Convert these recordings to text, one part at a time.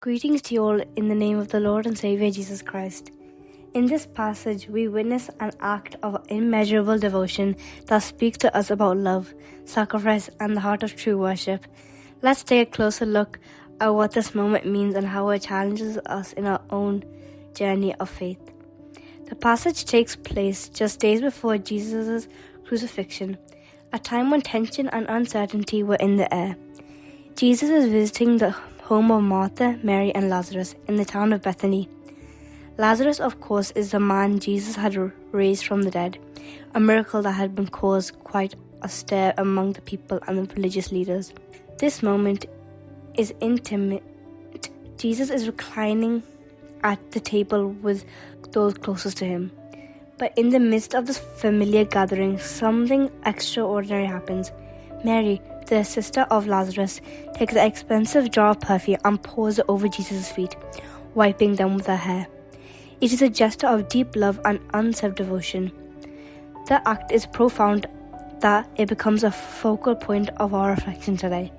Greetings to you all in the name of the Lord and Saviour Jesus Christ. In this passage, we witness an act of immeasurable devotion that speaks to us about love, sacrifice, and the heart of true worship. Let's take a closer look at what this moment means and how it challenges us in our own journey of faith. The passage takes place just days before Jesus' crucifixion, a time when tension and uncertainty were in the air. Jesus is visiting the home of Martha, Mary, and Lazarus in the town of Bethany. Lazarus, of course, is the man Jesus had raised from the dead, a miracle that had been caused quite a stir among the people and the religious leaders. This moment is intimate. Jesus is reclining at the table with those closest to him. But in the midst of this familiar gathering, something extraordinary happens. Mary, the sister of Lazarus, takes an expensive jar of perfume and pours it over Jesus' feet, wiping them with her hair. It is a gesture of deep love and unreserved devotion. The act is profound that it becomes a focal point of our reflection today.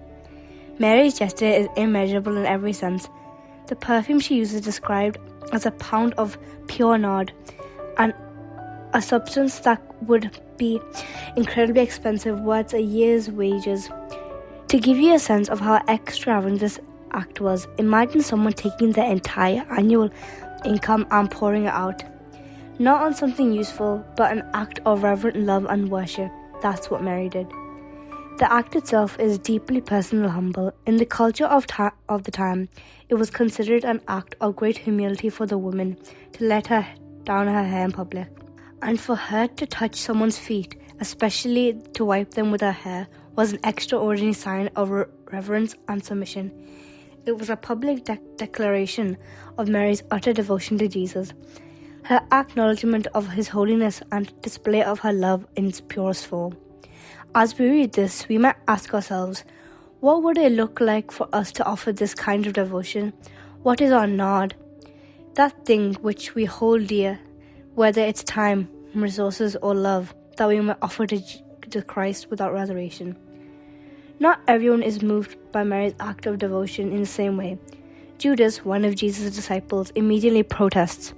Mary's gesture is immeasurable in every sense. The perfume she uses is described as a pound of pure nard, and a substance that would be incredibly expensive, worth a year's wages. To give you a sense of how extravagant this act was, imagine someone taking their entire annual income and pouring it out. Not on something useful, but an act of reverent love and worship. That's what Mary did. The act itself is deeply personal and humble. In the culture of the time, it was considered an act of great humility for the woman to let her down her hair in public. And for her to touch someone's feet, especially to wipe them with her hair, was an extraordinary sign of reverence and submission. It was a public declaration of Mary's utter devotion to Jesus, her acknowledgement of his holiness and display of her love in its purest form. As we read this, we might ask ourselves, what would it look like for us to offer this kind of devotion? What is our nard? That thing which we hold dear, whether it's time, resources, or love, that we might offer to Christ without reservation. Not everyone is moved by Mary's act of devotion in the same way. Judas, one of Jesus' disciples, immediately protests,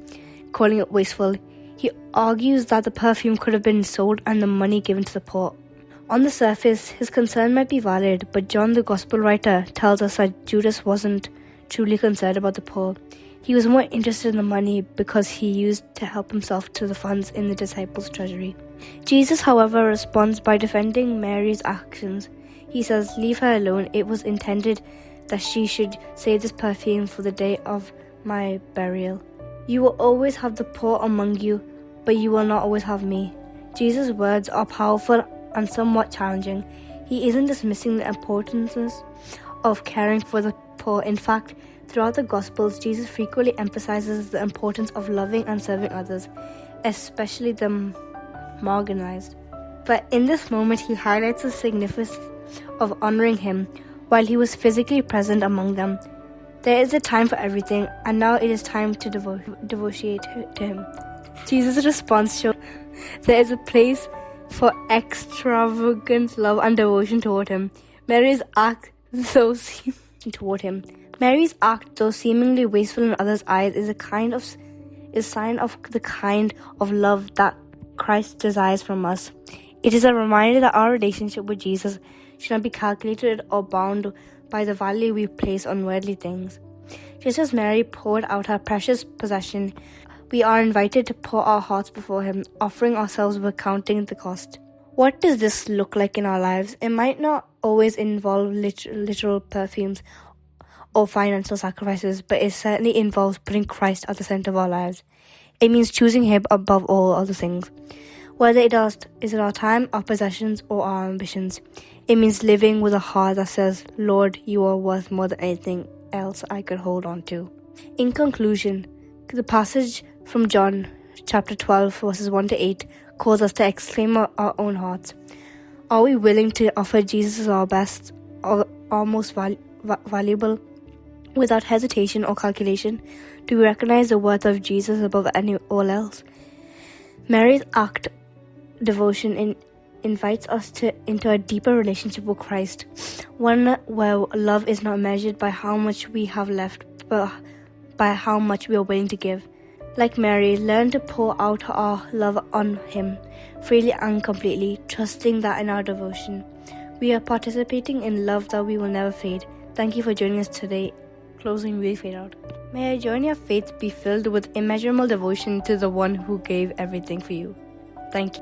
calling it wasteful. He argues that the perfume could have been sold and the money given to the poor. On the surface, his concern might be valid, but John, the Gospel writer, tells us that Judas wasn't truly concerned about the poor. He was more interested in the money because he used to help himself to the funds in the disciples' treasury. Jesus, however, responds by defending Mary's actions. He says, "Leave her alone. It was intended that she should save this perfume for the day of my burial. You will always have the poor among you, but you will not always have me." Jesus' words are powerful and somewhat challenging. He isn't dismissing the importance of caring for the poor. In fact, throughout the Gospels, Jesus frequently emphasizes the importance of loving and serving others, especially the marginalized. But in this moment, he highlights the significance of honoring him while he was physically present among them. There is a time for everything, and now it is time to devote to him. Jesus' response shows there is a place for extravagant love and devotion toward him. Mary's act, though seemingly wasteful in others' eyes, is a sign of the kind of love that Christ desires from us. It is a reminder that our relationship with Jesus should not be calculated or bound by the value we place on worldly things. Just as Mary poured out her precious possession, we are invited to pour our hearts before him, offering ourselves without counting the cost. What does this look like in our lives? It might not always involve literal perfumes or financial sacrifices, but it certainly involves putting Christ at the center of our lives. It means choosing him above all other things. Whether is it our time, our possessions, or our ambitions, it means living with a heart that says, "Lord, you are worth more than anything else I could hold on to." In conclusion, the passage from John chapter 12, verses 1 to 8, calls us to exclaim our own hearts. Are we willing to offer Jesus our best, our most valuable, without hesitation or calculation? Do we recognize the worth of Jesus above all else? Mary's act devotion invites us into a deeper relationship with Christ, one where love is not measured by how much we have left, by how much we are willing to give. Like Mary, learn to pour out our love on Him, freely and completely, trusting that in our devotion, we are participating in love that we will never fade. Thank you for joining us today. Closing, we fade out. May your journey of faith be filled with immeasurable devotion to the one who gave everything for you. Thank you.